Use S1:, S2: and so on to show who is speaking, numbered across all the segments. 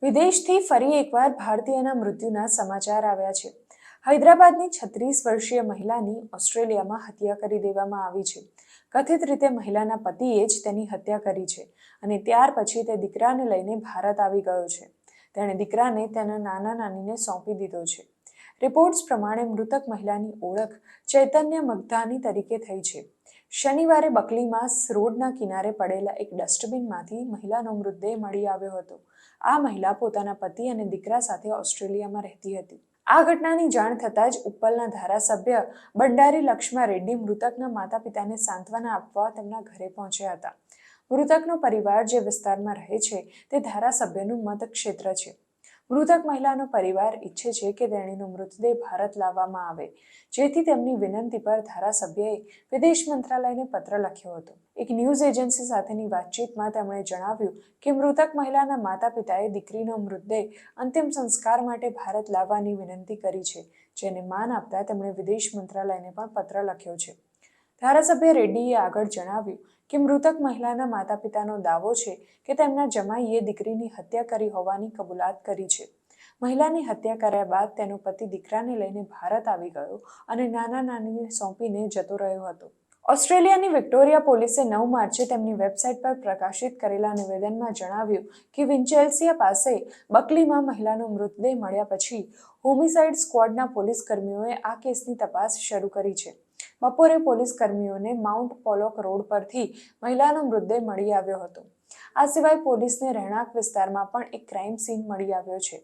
S1: વિદેશથી ફરી એકવાર ભારતીયના મૃત્યુના સમાચાર આવ્યા છે। હૈદરાબાદની 36 વર્ષીય મહિલાની ઓસ્ટ્રેલિયામાં હત્યા કરી દેવામાં આવી છે। કથિત રીતે મહિલાના પતિએ જ તેની હત્યા કરી છે અને ત્યાર પછી તે દીકરાને લઈને ભારત આવી ગયો છે। તેણે દીકરાને તેના નાના નાનીને સોંપી દીધો છે। રિપોર્ટ્સ પ્રમાણે મૃતક મહિલાની ઓળખ ચૈતન્ય મગધાની તરીકે થઈ છે। શનિવારે બકલીમાં રોડના કિનારે પડેલા એક ડસ્ટબિનમાંથી મહિલાનો મૃતદેહ મળી આવ્યો હતો। આ મહિલા પોતાના પતિ અને દીકરા સાથે ઓસ્ટ્રેલિયામાં રહેતી હતી। આ ઘટનાની જાણ થતાં જ ઉપ્પલના ધારાસભ્ય બંડારી લક્ષ્મણ રેડ્ડી મૃતકના માતા પિતાને સાંત્વના આપવા તેમના ઘરે પહોંચ્યા હતા। મૃતકનો પરિવાર જે વિસ્તારમાં રહે છે તે ધારાસભ્યનું મતક્ષેત્ર છે। મૃતક મહિલાનો પરિવાર ઈચ્છે છે કે તેણીનો મૃતદેહ ભારત લાવવામાં આવે, જેથી તેમની વિનંતી પર ધારાસભ્યએ વિદેશ મંત્રાલયને પત્ર લખ્યો હતો। એક ન્યૂઝ એજન્સી સાથેની વાતચીતમાં તેમણે જણાવ્યું કે મૃતક મહિલાના માતા પિતાએ દીકરીનો મૃતદેહ અંતિમ સંસ્કાર માટે ભારત લાવવાની વિનંતી કરી છે, જેને માન આપતા તેમણે વિદેશ મંત્રાલયને પણ પત્ર લખ્યો છે। ધારાસભ્ય રેડ્ડીએ આગળ જણાવ્યું કે મૃતક મહિલાના માતા પિતાનો દાવો છે કે તેમના જમાઈએ દીકરીની હત્યા કરી હોવાની કબૂલાત કરી છે। મહિલાની હત્યા કર્યા બાદ તેનો પતિ દીકરાને લઈને ભારત આવી ગયો અને નાના નાનીને સોંપીને જતો રહ્યો હતો। ઓસ્ટ્રેલિયાની વિક્ટોરિયા પોલીસે 9 માર્ચે તેમની વેબસાઇટ પર પ્રકાશિત કરેલા નિવેદનમાં જણાવ્યું કે વિન્ચેલ્સિયા પાસે બકલીમાં મહિલાનો મૃતદેહ મળ્યા પછી હોમિસાઇડ સ્ક્વોડના પોલીસ કર્મીઓએ આ કેસની તપાસ શરૂ કરી છે। બપોરે પોલીસ કર્મીઓને માઉન્ટ પોલોક રોડ પરથી મહિલાનો મૃતદેહ મળી આવ્યો હતો। આ સિવાય પોલીસને રહેણાંક વિસ્તારમાં પણ એક ક્રાઇમ સીન મળી આવ્યો છે।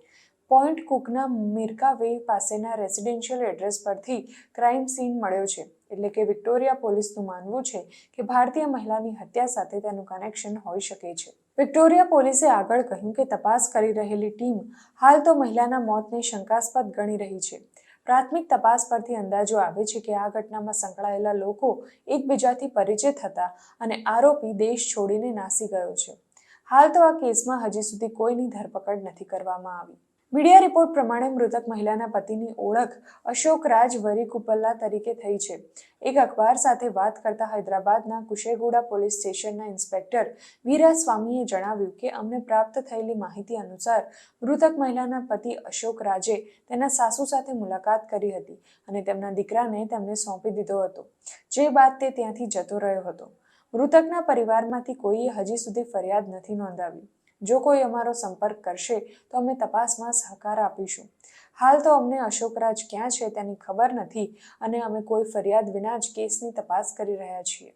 S1: પોઈન્ટ કુકના મિર્કા વે પાસેના રેસિડેન્શિયલ એડ્રેસ પરથી ક્રાઇમ સીન મળ્યો છે, એટલે કે વિક્ટોરિયા પોલીસનું માનવું છે કે ભારતીય મહિલાની હત્યા સાથે તેનું કનેક્શન હોઈ શકે છે। વિક્ટોરિયા પોલીસે આગળ કહ્યું કે તપાસ કરી રહેલી ટીમ હાલ તો મહિલાના મોતને શંકાસ્પદ ગણી રહી છે। પ્રાથમિક તપાસ પરથી અંદાજો આવે છે કે આ ઘટનામાં સંકળાયેલા લોકો એકબીજાથી પરિચિત હતા અને આરોપી દેશ છોડીને નાસી ગયો છે। હાલ તો આ કેસમાં હજી સુધી કોઈની ધરપકડ નથી કરવામાં આવી। મીડિયા રિપોર્ટ પ્રમાણે મૃતક મહિલાના પતિની ઓળખ અશોક રાજ વરીકુપલ્લા તરીકે થઈ છે। એક અખબાર સાથે વાત કરતા હૈદરાબાદના કુશેગુડા પોલીસ સ્ટેશનના ઇન્સ્પેક્ટર વીરાસ્વામીએ જણાવ્યું કે અમને પ્રાપ્ત થયેલી માહિતી અનુસાર મૃતક મહિલાના પતિ અશોક રાજે તેના સાસુ સાથે મુલાકાત કરી હતી અને તેમના દીકરાને તેમને સોંપી દીધો હતો, જે બાદ તે ત્યાંથી જતો રહ્યો હતો। મૃતકના પરિવારમાંથી કોઈએ હજી સુધી ફરિયાદ નથી નોંધાવી। જો કોઈ અમારો સંપર્ક કરશે તો અમે તપાસમાં સહકાર આપીશું। હાલ તો અમને અશોકરાજ ક્યાં છે તેની ખબર નથી અને અમે કોઈ ફરિયાદ વિના જ કેસની તપાસ કરી રહ્યા છીએ।